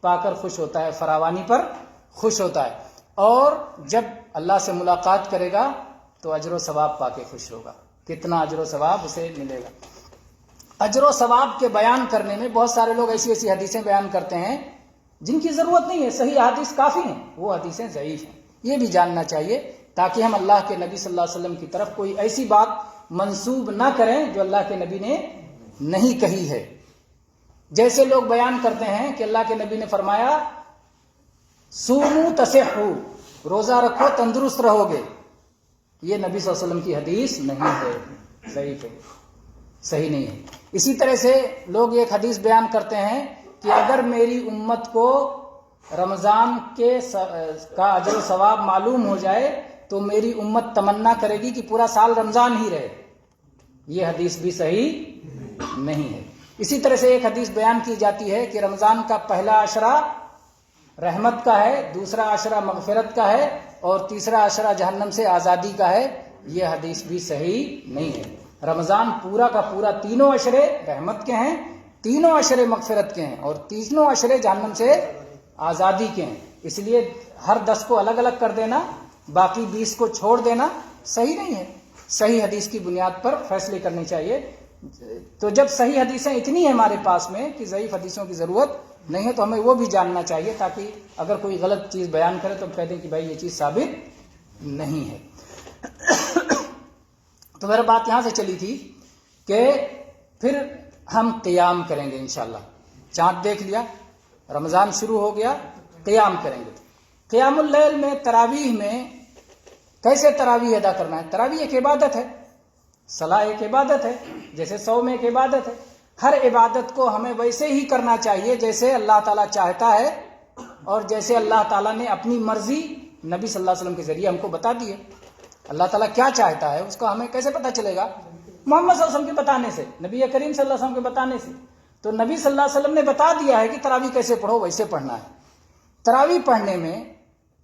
پا کر خوش ہوتا ہے, فراوانی پر خوش ہوتا ہے. اور جب اللہ سے ملاقات کرے گا تو اجر و ثواب پا کے خوش ہوگا. کتنا اجر و ثواب اسے ملے گا. اجر و ثواب کے بیان کرنے میں بہت سارے لوگ ایسی ایسی حدیثیں بیان کرتے ہیں جن کی ضرورت نہیں ہے, صحیح حدیث کافی ہیں, وہ حدیثیں ضعیف ہیں. یہ بھی جاننا چاہیے تاکہ ہم اللہ کے نبی صلی اللہ علیہ وسلم کی طرف کوئی ایسی بات منسوب نہ کریں جو اللہ کے نبی نے نہیں کہی ہے. جیسے لوگ بیان کرتے ہیں کہ اللہ کے نبی نے فرمایا سومو تصحو, روزہ رکھو تندرست رہو گے, یہ نبی صلی اللہ علیہ وسلم کی حدیث نہیں ہے, ضعیف ہے, صحیح نہیں ہے. اسی طرح سے لوگ ایک حدیث بیان کرتے ہیں کہ اگر میری امت کو رمضان کا اجر و ثواب معلوم ہو جائے تو میری امت تمنا کرے گی کہ پورا سال رمضان ہی رہے. یہ حدیث بھی صحیح نہیں ہے. اسی طرح سے ایک حدیث بیان کی جاتی ہے کہ رمضان کا پہلا عشرہ رحمت کا ہے, دوسرا عشرہ مغفرت کا ہے, اور تیسرا عشرہ جہنم سے آزادی کا ہے. یہ حدیث بھی صحیح نہیں ہے. رمضان پورا کا پورا تینوں عشرے رحمت کے ہیں, تینوں عشرے مغفرت کے ہیں, اور تینوں عشرے جہنم سے آزادی کے ہیں. اس لیے ہر 10 کو الگ الگ کر دینا, باقی 20 کو چھوڑ دینا صحیح نہیں ہے. صحیح حدیث کی بنیاد پر فیصلے کرنے چاہیے. تو جب صحیح حدیثیں اتنی ہیں ہمارے پاس میں کہ ضعیف حدیثوں کی ضرورت نہیں ہے, تو ہمیں وہ بھی جاننا چاہیے تاکہ اگر کوئی غلط چیز بیان کرے تو کہہ دیں کہ بھائی یہ چیز ثابت نہیں ہے. تو میرا بات یہاں سے چلی تھی کہ پھر ہم قیام کریں گے انشاءاللہ. چاند دیکھ لیا, رمضان شروع ہو گیا, قیام کریں گے. قیام اللیل میں, تراویح میں کیسے تراویح ادا کرنا ہے؟ تراویح ایک عبادت ہے, صلاح ایک عبادت ہے, جیسے صوم ایک عبادت ہے. ہر عبادت کو ہمیں ویسے ہی کرنا چاہیے جیسے اللہ تعالیٰ چاہتا ہے اور جیسے اللہ تعالیٰ نے اپنی مرضی نبی صلی اللہ علیہ وسلم کے ذریعے ہم کو بتا دی ہے. اللہ تعالیٰ کیا چاہتا ہے اس کا ہمیں کیسے پتہ چلے گا؟ محمد صلی اللہ علیہ وسلم کے بتانے سے، نبی کریم صلی اللہ علیہ وسلم کے بتانے سے. تو نبی صلی اللہ علیہ وسلم نے بتا دیا ہے کہ تراویح کیسے پڑھو، ویسے پڑھنا ہے. تراویح پڑھنے میں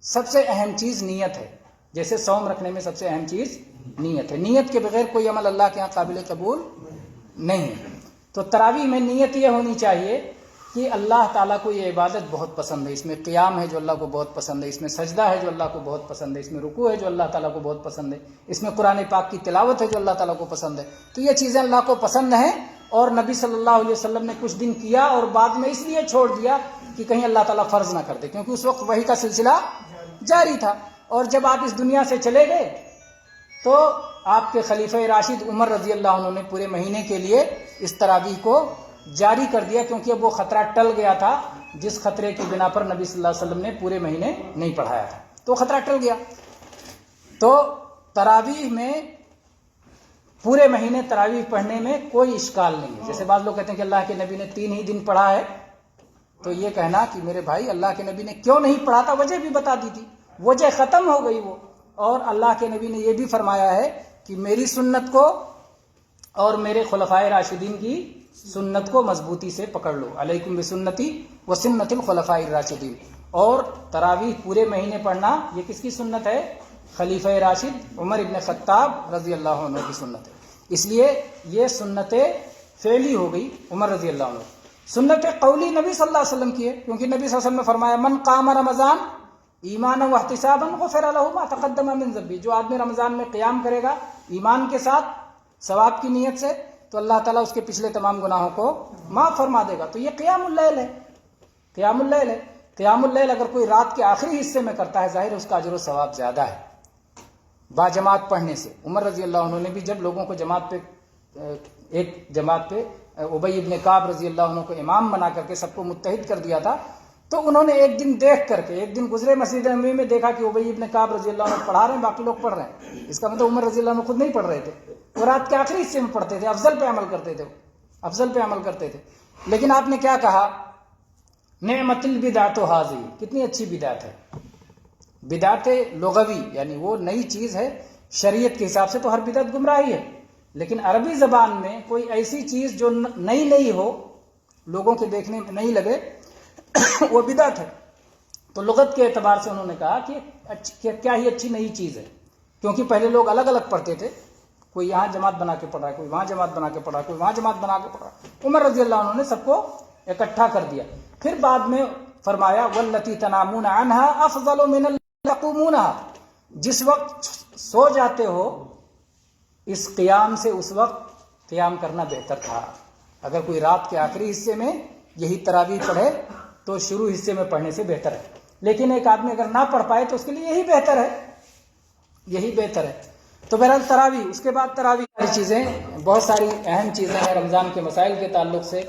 سب سے اہم چیز نیت ہے، جیسے صوم رکھنے میں سب سے اہم چیز نیت ہے. نیت کے بغیر کوئی عمل اللہ کے یہاں قابل قبول نہیں ہے. تو تراویح میں نیت یہ ہونی چاہیے کہ اللہ تعالیٰ کو یہ عبادت بہت پسند ہے، اس میں قیام ہے جو اللہ کو بہت پسند ہے، اس میں سجدہ ہے جو اللہ کو بہت پسند ہے، اس میں رکوع ہے جو اللہ تعالیٰ کو بہت پسند ہے، اس میں قرآن پاک کی تلاوت ہے جو اللہ تعالیٰ کو پسند ہے. تو یہ چیزیں اللہ کو پسند ہیں، اور نبی صلی اللہ علیہ وسلم نے کچھ دن کیا اور بعد میں اس لیے چھوڑ دیا کہ کہیں اللہ تعالیٰ فرض نہ کر دے، کیونکہ اس وقت وحی کا سلسلہ جاری تھا. اور جب آپ اس دنیا سے چلے گئے تو آپ کے خلیفہ راشد عمر رضی اللہ عنہ نے پورے مہینے کے لیے اس تراویح کو جاری کر دیا، کیونکہ اب وہ خطرہ ٹل گیا تھا جس خطرے کی بنا پر نبی صلی اللہ علیہ وسلم نے پورے مہینے نہیں پڑھایا تھا. تو خطرہ ٹل گیا. تو تراویح میں پورے مہینے تراویح پڑھنے میں کوئی اشکال نہیں ہے. جیسے بعض لوگ کہتے ہیں کہ اللہ کے نبی نے 3 ہی دن پڑھا ہے، تو یہ کہنا کہ میرے بھائی اللہ کے نبی نے کیوں نہیں پڑھا تھا وجہ بھی بتا دی تھی، وجہ ختم ہو گئی وہ. اور اللہ کے نبی نے یہ بھی فرمایا ہے کہ میری سنت کو اور میرے خلفائے راشدین کی سنت کو مضبوطی سے پکڑ لو، علیکم بسنتی و سنت الخلفاء الراشدین. اور تراویح پورے مہینے پڑھنا یہ کس کی سنت ہے؟ خلیفہ راشد عمر ابن خطاب رضی اللہ عنہ کی سنت ہے. اس لیے یہ سنت فعلی ہو گئی عمر رضی اللہ عنہ. سنت قولی نبی صلی اللہ علیہ وسلم کی ہے، کیونکہ نبی صلی اللہ علیہ وسلم نے فرمایا من قام رمضان ایمانا واحتسابا غفر له ما تقدم من ذنبه. جو آدمی رمضان میں قیام کرے گا ایمان کے ساتھ ثواب کی نیت سے تو اللہ تعالیٰ اس کے پچھلے تمام گناہوں کو معاف فرما دے گا. تو یہ قیام اللیل ہے، قیام اللیل ہے. قیام اللیل اگر کوئی رات کے آخری حصے میں کرتا ہے ظاہر اس کا اجر و ثواب زیادہ ہے با جماعت پڑھنے سے. عمر رضی اللہ عنہ نے بھی جب لوگوں کو جماعت پہ ایک جماعت پہ ابی ابن کعب رضی اللہ عنہ کو امام بنا کر کے سب کو متحد کر دیا تھا، تو انہوں نے ایک دن دیکھ کر کے، ایک دن گزرے مسجد نبوی میں دیکھا کہ ابی ابن کعب رضی اللہ عنہ پڑھا رہے ہیں، باقی لوگ پڑھ رہے ہیں. اس کا مطلب عمر رضی اللہ عنہ خود نہیں پڑھ رہے تھے، وہ رات کے آخری حصے میں پڑھتے تھے، افضل پہ عمل کرتے تھے، افضل پہ عمل کرتے تھے. لیکن آپ نے کیا کہا؟ نعمت البدعۃ ھذہ، کتنی اچھی بدعت ہے. بدعت لغوی یعنی وہ نئی چیز ہے، شریعت کے حساب سے تو ہر بدعت گمراہی ہے، لیکن عربی زبان میں کوئی ایسی چیز جو نئی ہو، لوگوں کے دیکھنے میں نہیں لگے، وہ بدعت ہے. تو لغت کے اعتبار سے انہوں نے کہا کہ کیا ہی اچھی نئی چیز ہے، کیونکہ پہلے لوگ الگ الگ پڑھتے تھے، کوئی یہاں جماعت بنا کے پڑھ رہا ہے، کوئی وہاں جماعت بنا کے پڑھ رہا ہے، کوئی وہاں جماعت بنا کے پڑھ رہا ہے. عمر رضی اللہ عنہ نے سب کو اکٹھا کر دیا. پھر بعد میں فرمایا واللتی تنامون عنہا افضل من تقومونها، جس وقت سو جاتے ہو اس قیام سے اس وقت قیام کرنا بہتر تھا. اگر کوئی رات کے آخری حصے میں یہی تراویح پڑھے تو شروع حصے میں پڑھنے سے بہتر ہے. لیکن ایک آدمی اگر نہ پڑھ پائے تو اس کے لیے یہی بہتر ہے، یہی بہتر ہے. تو بہرحال تراویح، اس کے بعد تراویح ساری چیزیں، بہت ساری اہم چیزیں ہیں رمضان کے مسائل کے تعلق سے.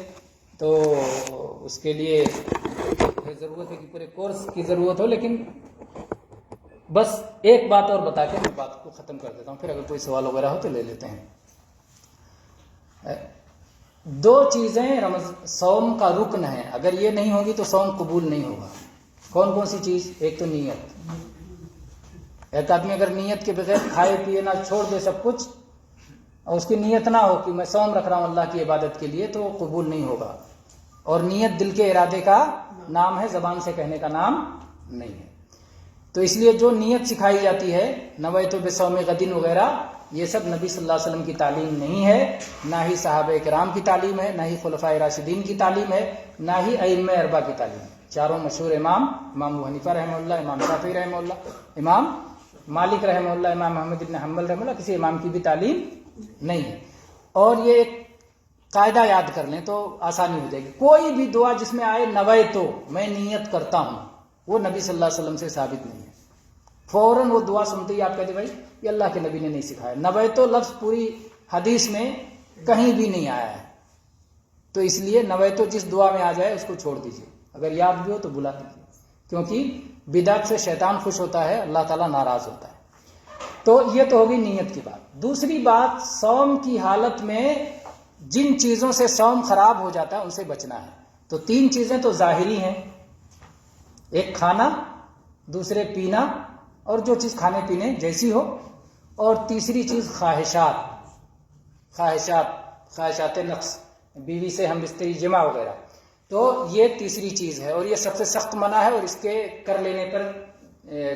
تو اس کے لیے ضرورت ہے کہ پورے کورس کی ضرورت ہو، لیکن بس ایک بات اور بتا کے میں بات کو ختم کر دیتا ہوں، پھر اگر کوئی سوال وغیرہ ہو تو لے لیتے ہیں. 2 چیزیں صوم کا رکن ہے، اگر یہ نہیں ہوگی تو صوم قبول نہیں ہوگا. کون کون سی چیز؟ ایک تو نیت. ایک آدمی اگر نیت کے بغیر کھائے پیے نہ چھوڑ دے سب کچھ، اور اس کی نیت نہ ہو کہ میں صوم رکھ رہا ہوں اللہ کی عبادت کے لیے، تو وہ قبول نہیں ہوگا. اور نیت دل کے ارادے کا نام ہے، زبان سے کہنے کا نام نہیں ہے. تو اس لیے جو نیت سکھائی جاتی ہے نویت بصوم غد وغیرہ، یہ سب نبی صلی اللہ علیہ وسلم کی تعلیم نہیں ہے، نہ ہی صحابہ کرام کی تعلیم ہے، نہ ہی خلفائے راشدین کی تعلیم ہے، نہ ہی ائمہ اربعہ کی تعلیم ہے. چاروں مشہور امام ابو حنیفہ رحمہ اللہ، امام شافعی رحمہ اللہ، امام مالک رحمہ اللہ، امام احمد بن حنبل رحمہ اللہ، کسی امام کی بھی تعلیم نہیں ہے. اور یہ ایک قاعدہ یاد کر لیں تو آسانی ہو جائے گی. کوئی بھی دعا جس میں آئے نویتو، میں نیت کرتا ہوں، وہ نبی صلی اللہ علیہ وسلم سے ثابت نہیں ہے. فوراً وہ دعا سنتے ہی آپ کہتے بھائی یہ اللہ کے نبی نے نہیں سکھایا. نویتو لفظ پوری حدیث میں کہیں بھی نہیں آیا ہے. تو اس لیے نویتو جس دعا میں آ جائے اس کو چھوڑ دیجیے، اگر یاد بھی ہو تو بلا دیجیے، کیونکہ بدعت سے شیطان خوش ہوتا ہے، اللہ تعالیٰ ناراض ہوتا ہے. تو یہ تو ہوگی نیت کی بات. دوسری بات، صوم کی حالت میں جن چیزوں سے صوم خراب ہو جاتا ہے ان سے بچنا ہے. تو 3 چیزیں تو ظاہری ہیں. ایک کھانا، دوسرے پینا اور جو چیز کھانے پینے جیسی ہو، اور تیسری چیز خواہشات نفس، بیوی سے ہم بستری جمع وغیرہ، تو یہ تیسری چیز ہے، اور یہ سب سے سخت منع ہے، اور اس کے کر لینے پر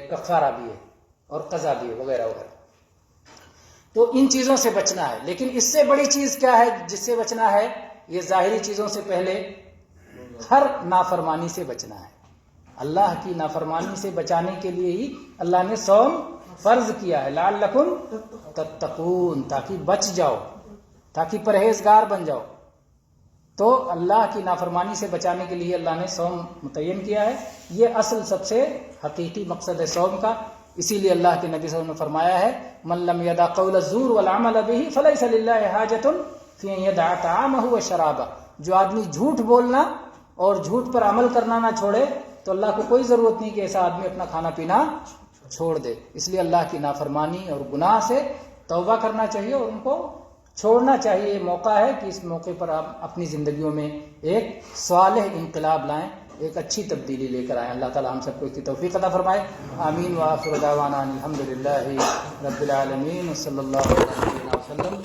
کفارہ بھی ہے اور قضا بھی ہے وغیرہ وغیرہ۔ تو ان چیزوں سے بچنا ہے۔ لیکن اس سے بڑی چیز کیا ہے جس سے بچنا ہے؟ یہ ظاہری چیزوں سے پہلے ہر نافرمانی سے بچنا ہے۔ اللہ کی نافرمانی سے بچانے کے لیے ہی اللہ نے صوم فرض کیا ہے، لعلکم تتقون، تاکہ بچ جاؤ، تاکہ پرہیزگار بن جاؤ۔ تو اللہ کی نافرمانی سے بچانے کے لیے اللہ نے صوم متعین کیا ہے۔ یہ اصل سب سے حقیقی مقصد ہے صوم کا۔ اسی لیے اللہ کے نبی صلی اللہ علیہ وسلم نے فرمایا ہے، من لم یدع قول الزور والعمل به فلیس للہ حاجۃ فی ان یدع طعامہ وشرابہ۔ جو آدمی جھوٹ بولنا اور جھوٹ پر عمل کرنا نہ چھوڑے تو اللہ کو کوئی ضرورت نہیں کہ ایسا آدمی اپنا کھانا پینا چھوڑ دے۔ اس لیے اللہ کی نافرمانی اور گناہ سے توبہ کرنا چاہیے اور ان کو چھوڑنا چاہیے۔ یہ موقع ہے کہ اس موقع پر آپ اپنی زندگیوں میں ایک صالح انقلاب لائیں، ایک اچھی تبدیلی لے کر آئیں۔ اللہ تعالی ہم سب کو اس کی توفیق عطا فرمائے۔ آمین وآخر دعوانا الحمدللہ رب العالمین صلی اللہ علیہ وسلم۔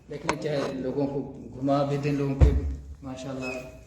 لیکن چاہے لوگوں کو گھما بھی دیں، لوگوں کے ماشاءاللہ